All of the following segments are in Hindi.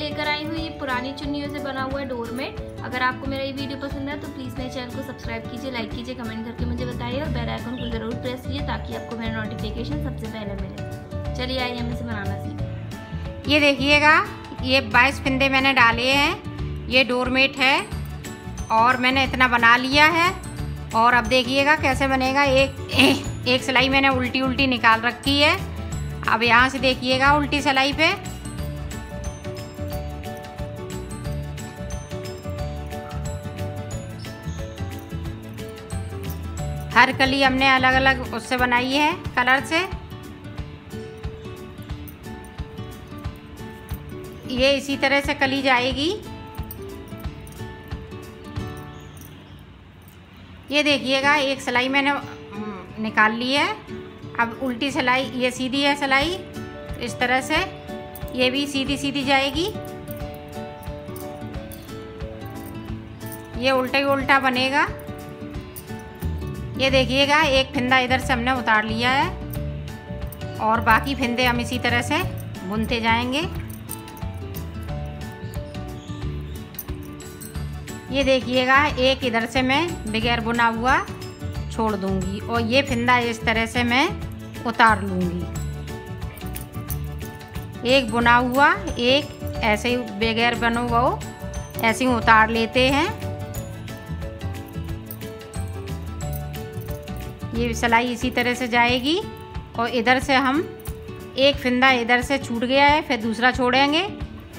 लेकर आई हूँ ये पुरानी चुन्नियों से बना हुआ है डोरमेट। अगर आपको मेरा ये वीडियो पसंद है तो प्लीज़ मेरे चैनल को सब्सक्राइब कीजिए, लाइक कीजिए, कमेंट करके मुझे बताइए और बेल आइकन को ज़रूर प्रेस कीजिए ताकि आपको मेरा नोटिफिकेशन सबसे पहले मिले। चलिए आइए हम इसे बनाना सीखें। ये देखिएगा, ये 22 फिंदे मैंने डाले हैं। ये डोरमेट है और मैंने इतना बना लिया है। और अब देखिएगा कैसे बनेगा। एक सिलाई मैंने उल्टी निकाल रखी है। अब यहाँ से देखिएगा उल्टी सिलाई पे हर कली हमने अलग अलग उससे बनाई है कलर से। ये इसी तरह से कली जाएगी। ये देखिएगा एक सिलाई मैंने निकाल ली है। अब उल्टी सिलाई, ये सीधी है सिलाई, इस तरह से ये भी सीधी सीधी जाएगी। ये उल्टा ही उल्टा बनेगा। ये देखिएगा एक फिंदा इधर से हमने उतार लिया है और बाकी फिंदे हम इसी तरह से बुनते जाएंगे। ये देखिएगा एक इधर से मैं बगैर बुना हुआ छोड़ दूंगी और ये फिंदा इस तरह से मैं उतार लूंगी। एक बुना हुआ, एक ऐसे ही बगैर बना हुआ ऐसे ही उतार लेते हैं। ये सिलाई इसी तरह से जाएगी और इधर से हम एक फिंदा इधर से छूट गया है, फिर दूसरा छोड़ेंगे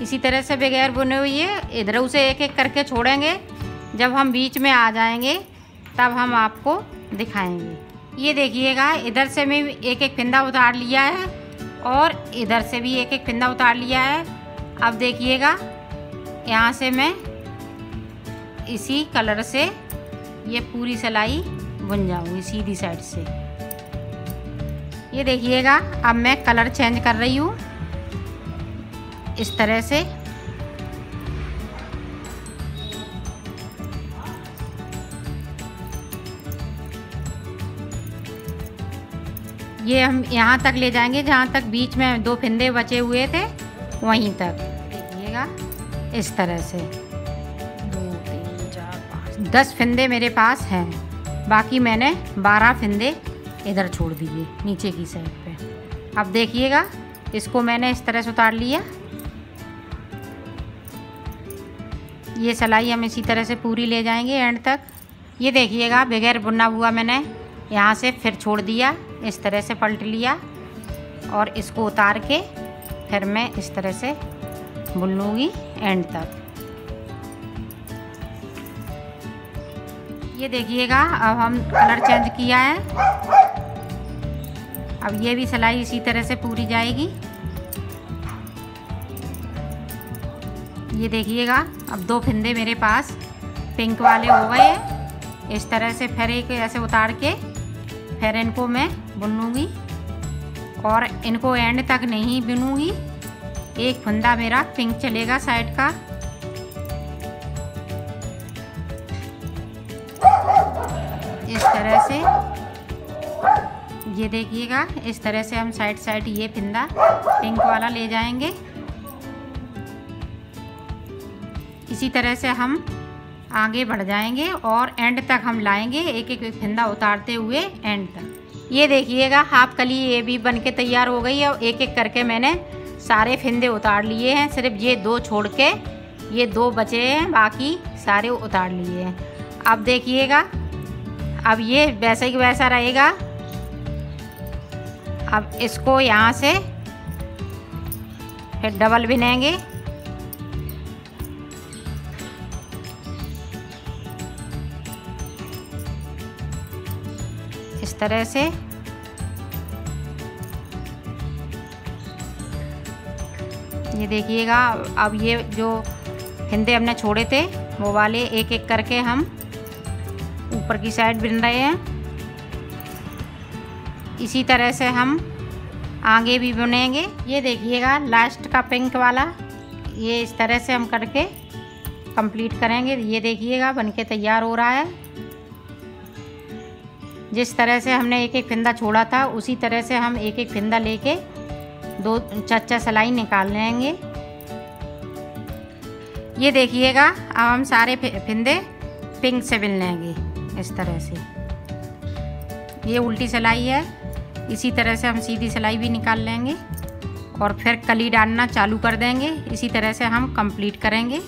इसी तरह से बगैर बुने हुए इधर से एक एक करके छोड़ेंगे। जब हम बीच में आ जाएंगे तब हम आपको दिखाएंगे। ये देखिएगा इधर से मैं एक एक फिंदा उतार लिया है और इधर से भी एक एक फिंदा उतार लिया है। अब देखिएगा यहाँ से मैं इसी कलर से ये पूरी सिलाई बुन जाऊंगी सीधी साइड से। ये देखिएगा अब मैं कलर चेंज कर रही हूँ इस तरह से। ये हम यहाँ तक ले जाएंगे जहाँ तक बीच में 2 फिंदे बचे हुए थे वहीं तक। देखिएगा इस तरह से 2 3 4 5 10 फिंदे मेरे पास हैं। बाकी मैंने 12 फिंदे इधर छोड़ दिए नीचे की साइड पे। अब देखिएगा इसको मैंने इस तरह से उतार लिया। ये सिलाई हम इसी तरह से पूरी ले जाएंगे एंड तक। ये देखिएगा बगैर बुना हुआ मैंने यहाँ से फिर छोड़ दिया, इस तरह से पलट लिया और इसको उतार के फिर मैं इस तरह से बुन लूँगी एंड तक। ये देखिएगा अब हम कलर चेंज किया है। अब ये भी सिलाई इसी तरह से पूरी जाएगी। ये देखिएगा अब 2 फिंदे मेरे पास पिंक वाले हो गए हैं। इस तरह से फिर एक ऐसे उतार के फिर इनको मैं बुन लूँगी और इनको एंड तक नहीं बुनूँगी। एक फंदा मेरा पिंक चलेगा साइड का। इस तरह से ये देखिएगा इस तरह से हम साइड ये फिंदा पिंक वाला ले जाएंगे। इसी तरह से हम आगे बढ़ जाएंगे और एंड तक हम लाएंगे एक एक फिंदा उतारते हुए एंड तक। ये देखिएगा हाफ कली ये भी बनके तैयार हो गई है और एक एक करके मैंने सारे फिंदे उतार लिए हैं। सिर्फ ये 2 छोड़ के ये 2 बचे हैं, बाकी सारे उतार लिए हैं। अब देखिएगा अब ये वैसा ही वैसा रहेगा। अब इसको यहाँ से फिर डबल बिनेंगे। इस तरह से ये देखिएगा अब ये जो फिंदे हमने छोड़े थे वो वाले एक एक करके हम ऊपर की साइड बिन रहे हैं। इसी तरह से हम आगे भी बुनेंगे। ये देखिएगा लास्ट का पिंक वाला ये इस तरह से हम करके कंप्लीट करेंगे। ये देखिएगा बनके तैयार हो रहा है। जिस तरह से हमने एक एक फिंदा छोड़ा था उसी तरह से हम एक एक फिंदा लेके 2 4 सिलाई निकाल लेंगे। ये देखिएगा, अब हम सारे फिंदे पिंक से बिन लेंगे इस तरह से। ये उल्टी सिलाई है, इसी तरह से हम सीधी सिलाई भी निकाल लेंगे और फिर कली डालना चालू कर देंगे। इसी तरह से हम कंप्लीट करेंगे।